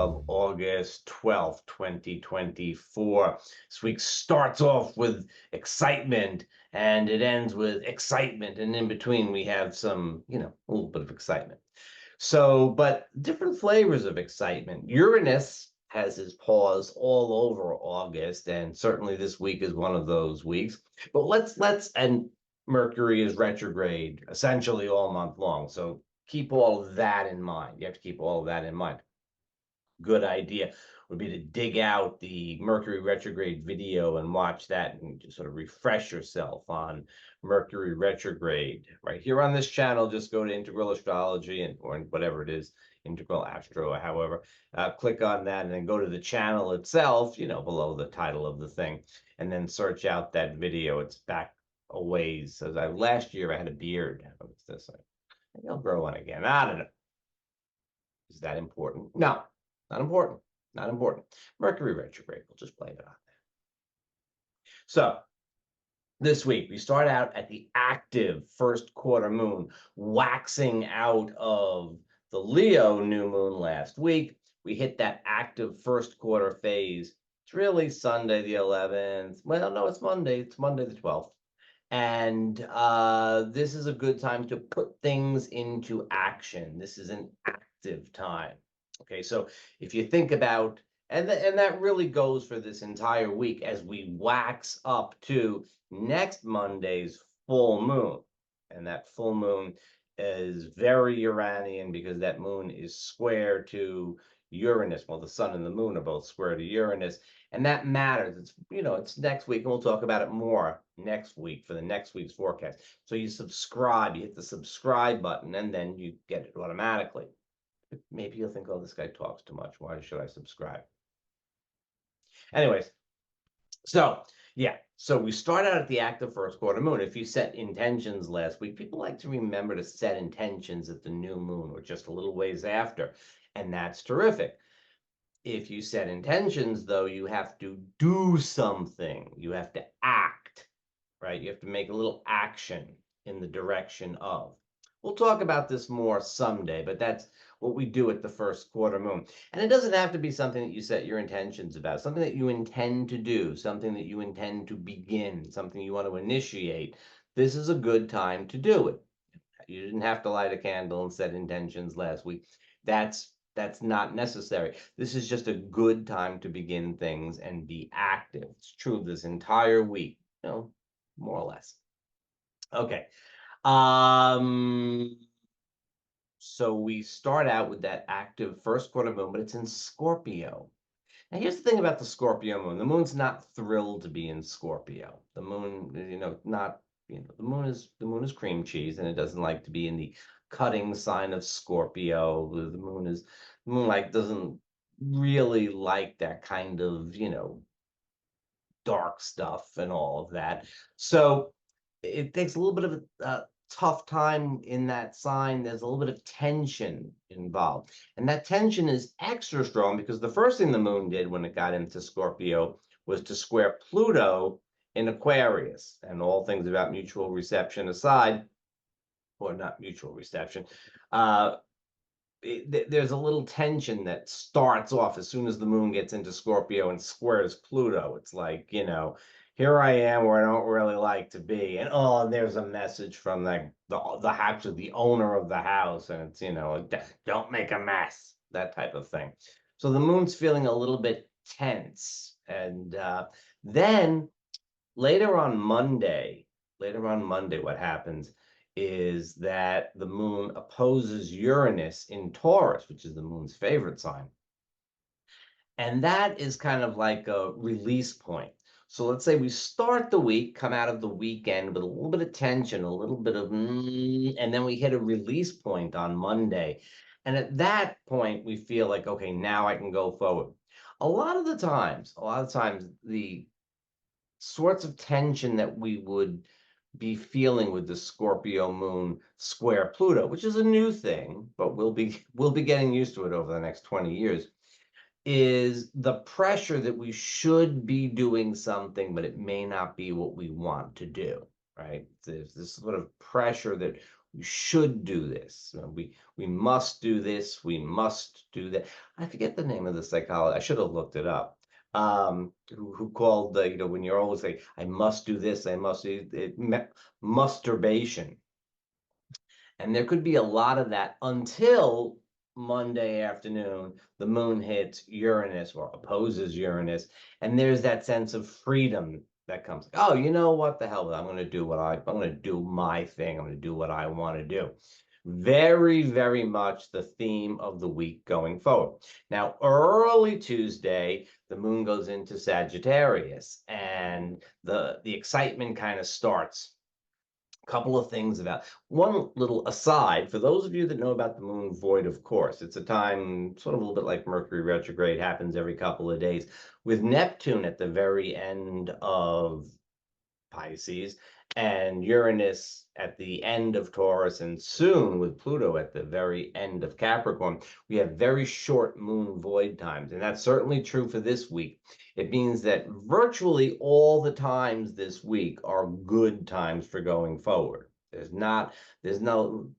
of August 12th, 2024. This week starts off with excitement and it ends with excitement. And in between, we have some, a little bit of excitement. So, but different flavors of excitement. Uranus has his paws all over August, and certainly this week is one of those weeks. But and Mercury is retrograde essentially all month long. So keep all of that in mind. You have to keep all of that in mind. Good idea would be to dig out the Mercury retrograde video and watch that and just sort of refresh yourself on Mercury retrograde. Right here on this channel, just go to Integral Astrology or whatever it is, Integral Astro or however, click on that and then go to the channel itself, below the title of the thing, and then search out that video. It's back a ways. So last year I had a beard. What's this? Maybe I'll grow one again. I don't know. Is that important? No. Not important. Not important. Mercury retrograde. We'll just blame it on that. So this week, we start out at the active first quarter moon, waxing out of the Leo new moon last week. We hit that active first quarter phase. It's really Sunday the 11th. Well, no, it's Monday. It's Monday the 12th. And this is a good time to put things into action. This is an active time. Okay, so if you think about, and that really goes for this entire week as we wax up to next Monday's full moon. And that full moon is very Uranian because that moon is square to Uranus. Well, the sun and the moon are both square to Uranus, and that matters. It's, it's next week, and we'll talk about it more next week for the next week's forecast. So you subscribe, you hit the subscribe button, and then you get it automatically. Maybe you'll think, oh, this guy talks too much. Why should I subscribe? Anyways, so yeah, so we start out at the active first quarter moon. If you set intentions last week, people like to remember to set intentions at the new moon or just a little ways after, and that's terrific. If you set intentions, though, you have to do something. You have to act, right? You have to make a little action in the direction of. We'll talk about this more someday, but that's what we do at the first quarter moon. And it doesn't have to be something that you set your intentions about, something that you intend to do, something that you intend to begin, something you want to initiate. This is a good time to do it. You didn't have to light a candle and set intentions last week. That's not necessary. This is just a good time to begin things and be active. It's true this entire week, more or less. Okay. So we start out with that active first quarter moon, but it's in Scorpio. Now, here's the thing about the Scorpio moon. The moon's not thrilled to be in Scorpio. The moon, the moon is cream cheese, and it doesn't like to be in the cutting sign of Scorpio. The moon doesn't really like that kind of, dark stuff and all of that. So it takes a little bit of a tough time in that sign. There's a little bit of tension involved, and that tension is extra strong because the first thing the moon did when it got into Scorpio was to square Pluto in Aquarius. And all things about mutual reception aside, or not mutual reception, there's a little tension that starts off as soon as the moon gets into Scorpio and squares Pluto. It's like, here I am where I don't really like to be. And there's a message from the owner of the house. And it's, don't make a mess, that type of thing. So the moon's feeling a little bit tense. And then later on Monday, what happens is that the moon opposes Uranus in Taurus, which is the moon's favorite sign. And that is kind of like a release point. So let's say we start the week, come out of the weekend with a little bit of tension, a little bit of, and then we hit a release point on Monday. And at that point, we feel like, okay, now I can go forward. A lot of the times, the sorts of tension that we would be feeling with the Scorpio moon square Pluto, which is a new thing, but we'll be getting used to it over the next 20 years, is the pressure that we should be doing something, but it may not be what we want to do, right? There's this sort of pressure that You should do this. We must do this. We must do that. I forget the name of the psychologist. I should have looked it up. Who called the, when you're always like, I must do this, I must do it, masturbation. And there could be a lot of that until Monday afternoon, the moon hits Uranus or opposes Uranus, and there's that sense of freedom that comes. Oh, you know what the hell? I'm going to do I'm going to do my thing. I'm going to do what I want to do. Very, very much the theme of the week going forward. Now, early Tuesday, the moon goes into Sagittarius, and the excitement kind of starts. Couple of things about one little aside for those of you that know about the moon void, of course, it's a time sort of a little bit like Mercury retrograde, happens every couple of days, with Neptune at the very end of Pisces and Uranus at the end of Taurus, and soon with Pluto at the very end of Capricorn. We have very short moon void times, and that's certainly true for this week. It means that virtually all the times this week are good times for going forward. There's no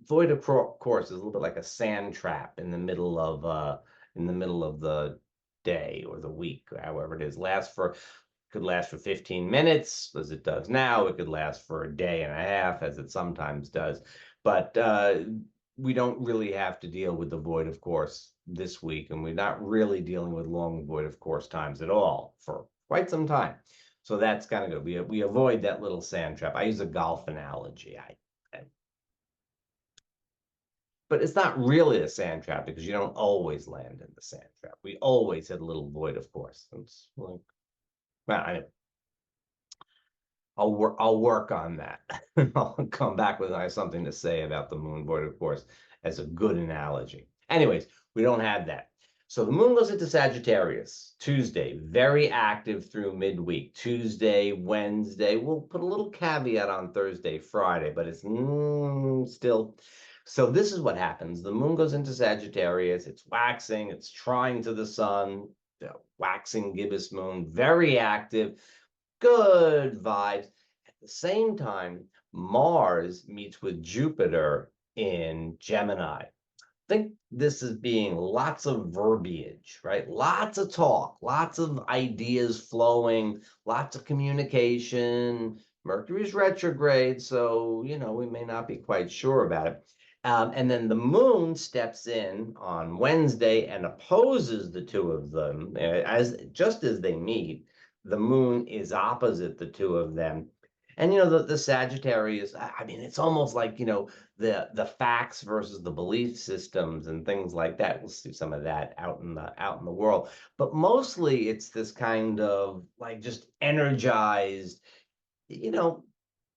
void, of course, is a little bit like a sand trap in the middle of the day or the week, however it is. Could last for 15 minutes, as it does now. It could last for a day and a half, as it sometimes does. But we don't really have to deal with the void of course this week, and we're not really dealing with long void of course times at all for quite some time. So that's kind of good. We avoid that little sand trap. I use a golf analogy. But it's not really a sand trap because you don't always land in the sand trap. We always hit a little void of course. It's like, well, I'll work on that. I'll come back with something to say about the moon void, of course, as a good analogy. Anyways, we don't have that. So the moon goes into Sagittarius Tuesday, very active through midweek. Tuesday, Wednesday. We'll put a little caveat on Thursday, Friday, but it's still. So this is what happens. The moon goes into Sagittarius. It's waxing. It's trying to the sun. The waxing gibbous moon, very active. Good vibes. At the same time, Mars meets with Jupiter in Gemini. Think this as being lots of verbiage, right? Lots of talk, lots of ideas flowing, lots of communication. Mercury's retrograde, so, we may not be quite sure about it. And then the moon steps in on Wednesday and opposes the two of them, just as they meet. The moon is opposite the two of them. And the Sagittarius, I mean, it's almost like, the facts versus the belief systems and things like that. We'll see some of that out in the world. But mostly it's this kind of like just energized,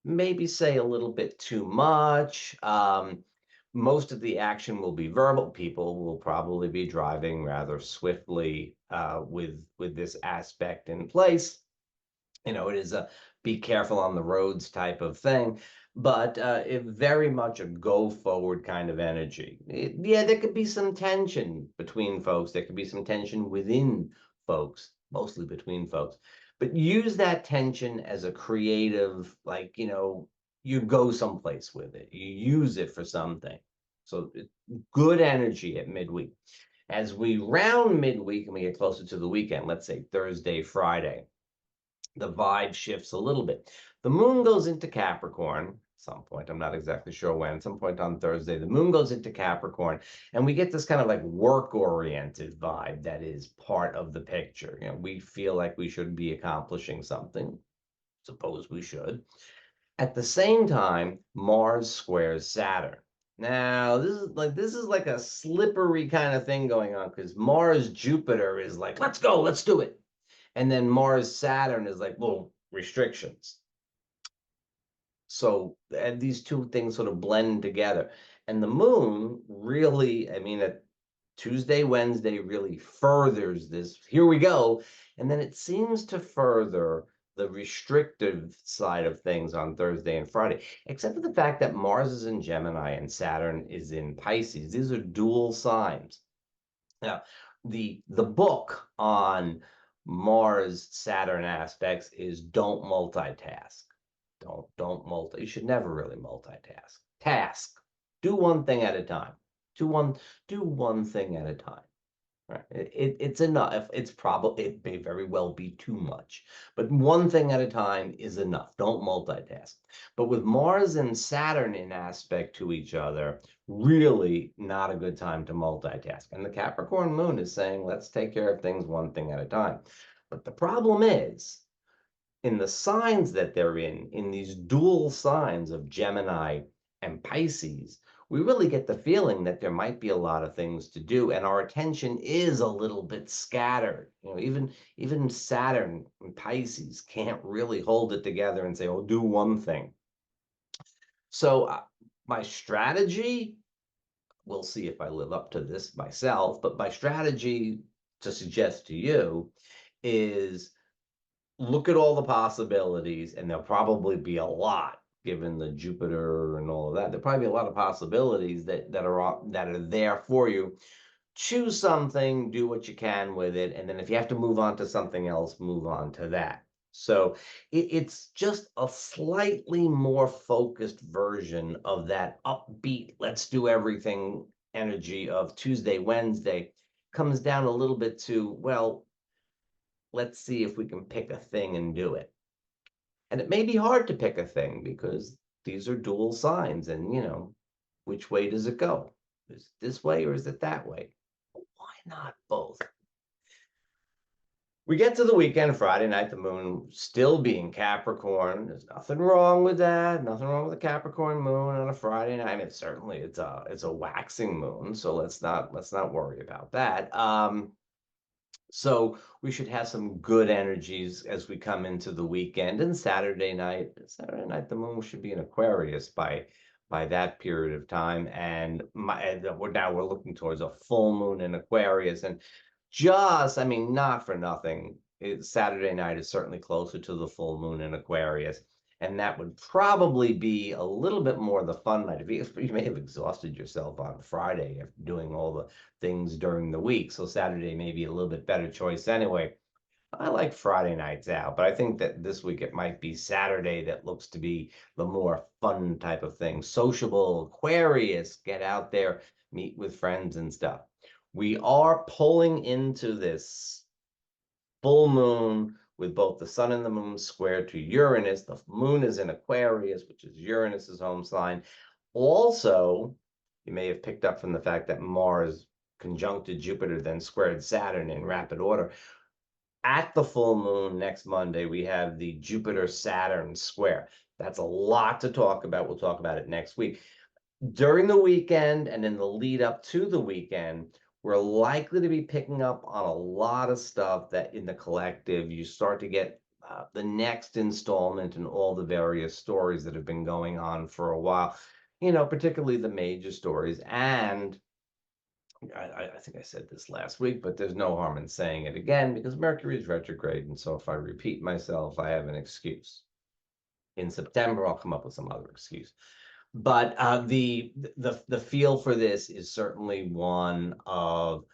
maybe say a little bit too much. Most of the action will be verbal. People will probably be driving rather swiftly with this aspect in place. It is a be careful on the roads type of thing, but it very much a go forward kind of energy. Yeah, there could be some tension between folks. There could be some tension within folks, mostly between folks. But use that tension as a creative, like, you go someplace with it. You use it for something. So good energy at midweek. As we round midweek and we get closer to the weekend, let's say Thursday, Friday, the vibe shifts a little bit. The moon goes into Capricorn some point. I'm not exactly sure when. Some point on Thursday, the moon goes into Capricorn, and we get this kind of like work-oriented vibe that is part of the picture. We feel like we should be accomplishing something. Suppose we should. At the same time, Mars squares Saturn. Now, this is like a slippery kind of thing going on because Mars Jupiter is like, let's go, let's do it. And then Mars Saturn is like, well, restrictions. So and these two things sort of blend together. And the moon really, I mean, at Tuesday, Wednesday really furthers this. Here we go. And then it seems to further the restrictive side of things on Thursday and Friday, except for the fact that Mars is in Gemini and Saturn is in Pisces. These are dual signs. Now, the book on Mars Saturn aspects is don't multitask. Don't you should never really multitask. Task. Do one thing at a time. Do one thing at a time. Right. It's enough. It's probably it may very well be too much, but one thing at a time is enough. Don't multitask. But with Mars and Saturn in aspect to each other, really not a good time to multitask. And the Capricorn moon is saying, let's take care of things one thing at a time. But the problem is, in the signs that they're in these dual signs of Gemini and Pisces, we really get the feeling that there might be a lot of things to do, and our attention is a little bit scattered. Even Saturn and Pisces can't really hold it together and say, "Oh, do one thing." So my strategy, we'll see if I live up to this myself, but my strategy to suggest to you is look at all the possibilities, and there'll probably be a lot given the Jupiter and all of that. There'll probably be a lot of possibilities that are there for you. Choose something, do what you can with it, and then if you have to move on to something else, move on to that. So it's just a slightly more focused version of that upbeat, let's do everything energy of Tuesday, Wednesday. Comes down a little bit to, well, let's see if we can pick a thing and do it. And it may be hard to pick a thing because these are dual signs, and which way does it go? Is it this way or is it that way? Why not both? We get to the weekend, Friday night, the moon still being Capricorn. There's nothing wrong with that. Nothing wrong with a Capricorn moon on a Friday night. I mean, certainly it's a waxing moon, so let's not worry about that. So we should have some good energies as we come into the weekend. And Saturday night, the moon should be in Aquarius by that period of time. And we're looking towards a full moon in Aquarius. And I mean, not for nothing, Saturday night is certainly closer to the full moon in Aquarius. And that would probably be a little bit more the fun night. You may have exhausted yourself on Friday after doing all the things during the week. So Saturday may be a little bit better choice anyway. I like Friday nights out, but I think that this week it might be Saturday that looks to be the more fun type of thing. Sociable, Aquarius, get out there, meet with friends and stuff. We are pulling into this full moon with both the sun and the moon square to Uranus. The moon is in Aquarius, which is Uranus's home sign. Also, you may have picked up from the fact that Mars conjuncted Jupiter, then squared Saturn in rapid order. At the full moon next Monday, we have the Jupiter-Saturn square. That's a lot to talk about. We'll talk about it next week. During the weekend and in the lead up to the weekend, we're likely to be picking up on a lot of stuff that in the collective, you start to get the next installment in all the various stories that have been going on for a while, particularly the major stories. And I think I said this last week, but there's no harm in saying it again because Mercury is retrograde. And so if I repeat myself, I have an excuse. In September, I'll come up with some other excuse. But the feel for this is certainly one of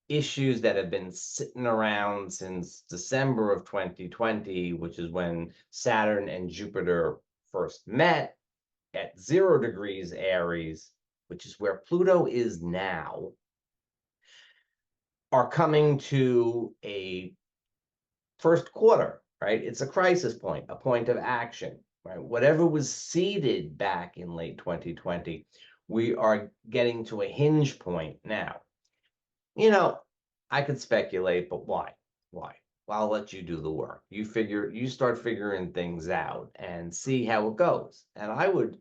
issues that have been sitting around since December of 2020, which is when Saturn and Jupiter first met at 0 degrees Aries, which is where Pluto is now, are coming to a first quarter, right? It's a crisis point, a point of action. Right? Whatever was seeded back in late 2020, we are getting to a hinge point now. I could speculate, but why? Why? Well, I'll let you do the work. You start figuring things out and see how it goes. And I would,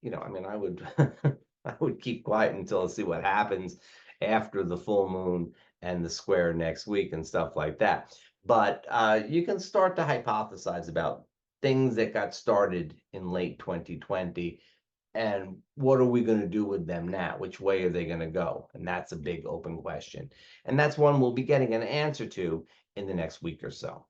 I would I would keep quiet until I see what happens after the full moon and the square next week and stuff like that. But you can start to hypothesize about things that got started in late 2020 and what are we going to do with them now? Which way are they going to go? And that's a big open question. And that's one we'll be getting an answer to in the next week or so.